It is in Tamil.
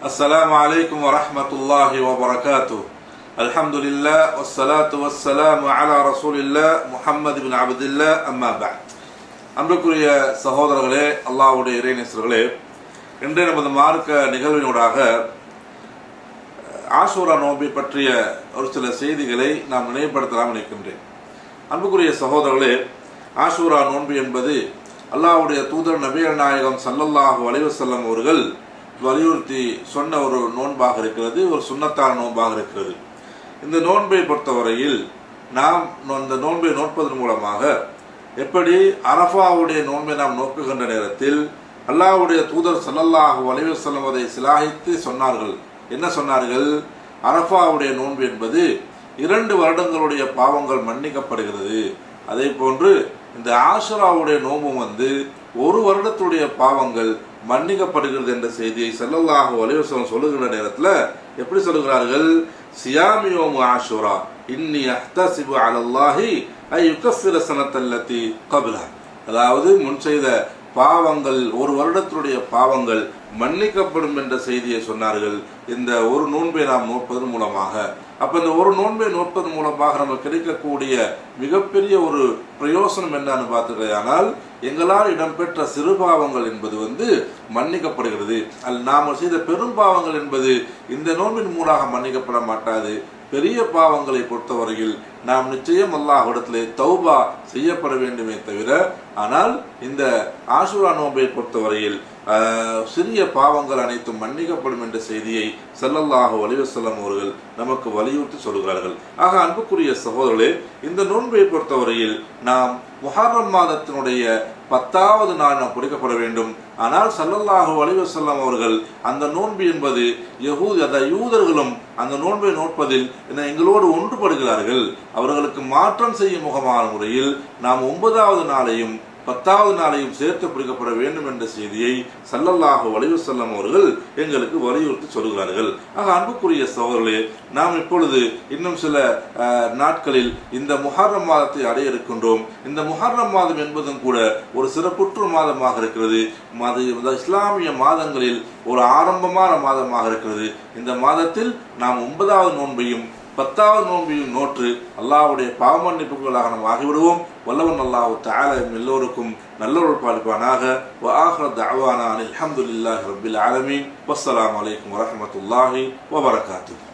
السلام عليكم ورحمة الله وبركاته. الحمد لله والصلاة والسلام على رسول الله محمد بن عبد الله أما بعد. அன்புக்குரிய சகோதரர்களே, அல்லாஹ்வுடைய இறைநேசர்களே, இன்றைய நமது மார்க்க நிகழ்வினூடாக ஆஷூரா நோன்பை பற்றிய ஒரு சில செய்திகளை நாம் நினைவுபடுத்தலாம் நினைக்கின்றேன். அன்புக்குரிய சகோதரர்களே, ஆஷூரா நோன்பு என்பது அல்லாஹ்வுடைய தூதர் நபிகள் நாயகம் ஸல்லல்லாஹு அலைஹி வஸல்லம் அவர்கள் வலியுறுத்தி சொன்ன ஒரு நோன்பாக இருக்கிறது, ஒரு சுன்னத்தான நோன்பாக இருக்கிறது. இந்த நோன்பை பொறுத்தவரையில் நாம் இந்த நோன்பை நோற்பதன் மூலமாக எப்படி அரஃபாவுடைய நோன்பை நாம் நோக்குகின்ற நேரத்தில் அல்லாஹ்வுடைய தூதர் ஸல்லல்லாஹு அலைஹி வஸல்லம் அதை சிலாகித்து சொன்னார்கள். என்ன சொன்னார்கள்? அரஃபாவுடைய நோன்பு என்பது 2 வருடங்களுடைய பாவங்கள் மன்னிக்கப்படுகிறது. அதே போன்று இந்த ஆஷுராவுடைய நோன்பும் 1 வருடத்துடைய பாவங்கள் மன்னிக்கப்படுகிறது என்ற செய்தியை ஸல்லல்லாஹு அலைஹி வஸல்லம் சொல்லுகிற நேரத்தில் எப்படி சொல்லுகிறார்கள்? சியாமி யௌம ஆஷுரா இன்னி அஹ்தஸிபு அலல்லாஹி ஐ யுகஃபிர ஸனத்தல்லதி கப்லஹா. அதாவது முன் செய்த பாவங்கள் 1 வருடத்துடைய பாவங்கள் மன்னிக்கப்படும் என்ற செய்தியை சொன்னார்கள். இந்த ஒரு நோன்பை நாம் நோற்பதன் மூலமாக, அப்ப இந்த ஒரு நோன்பை நோற்பதன் மூலமாக நமக்கு கிடைக்கக்கூடிய மிகப்பெரிய ஒரு பிரயோசனம் என்னன்னு பார்த்துக்கலாம். எங்களால் இடம்பெற்ற சிறு பாவங்கள் என்பது மன்னிக்கப்படுகிறது. நாம் செய்த பெரும் பாவங்கள் என்பது இந்த நோன்பின் மூலமாக மன்னிக்கப்பட மாட்டாது. பெரிய பாவங்களை பொறுத்தவரையில் நாம் நிச்சயம் அல்லாஹ்விடத்திலே தௌபா செய்யப்பட வேண்டுமே தவிர, ஆனால் இந்த ஆஷுரா நோன்பை பொறுத்தவரையில் சிறிய பாவங்கள் அனைத்தும் மன்னிக்கப்படும் என்ற செய்தியை ஸல்லல்லாஹு அலைஹி வஸல்லம் அவர்கள் நமக்கு வலியுறுத்தி சொல்கிறார்கள். ஆக அன்புக்குரிய சகோதரர்களே, இந்த நோன்பை பொறுத்தவரையில் நாம் முஹர்ரம் மாதத்தினுடைய 10வது நாள் நாம் பிடிக்கப்பட வேண்டும். ஆனால் ஸல்லல்லாஹு அலைஹி வஸல்லம் அவர்கள் அந்த நோன்பு என்பது யூதர்களும் அந்த நோன்பை நோற்பதில் எங்களோடு ஒன்றுபடுகிறார்கள், அவர்களுக்கு மாற்றம் செய்யும் முகமான முறையில் நாம் 9வது நாளையும் 10வது நாளையும் சேர்த்து பிடிக்கப்பட வேண்டும் என்ற செய்தியை ஸல்லல்லாஹு அலைஹி வஸல்லம் அவர்கள் எங்களுக்கு வலியுறுத்தி சொல்கிறார்கள். ஆக அன்புக்குரிய சகோதரர்களே, நாம் இப்பொழுது இன்னும் சில நாட்களில் இந்த முஹர்ரம் மாதத்தை அடைய இருக்கின்றோம். இந்த முஹர்ரம் மாதம் என்பதும் கூட ஒரு சிறப்புற்ற மாதமாக இருக்கிறது. இஸ்லாமிய மாதங்களில் ஒரு ஆரம்பமான மாதமாக இருக்கிறது. இந்த மாதத்தில் நாம் 9வது நோன்பையும் 10வது நோன்பையும் நோற்று அல்லாஹ்வுடைய பாவ மன்னிப்புகளாக நாம் ஆகிவிடுவோம். வல்லவன் அல்லாஹ் தஆலா எல்லோருக்கும் நல்லொருள் பாலிப்பானாக. வ ஆகிரு தஅவானா அல்ஹம்துலில்லாஹி ரப்பில் ஆலமீன். வஸ்ஸலாமு அலைக்கும் வரஹ்மத்துல்லாஹி வபரகாத்துஹு.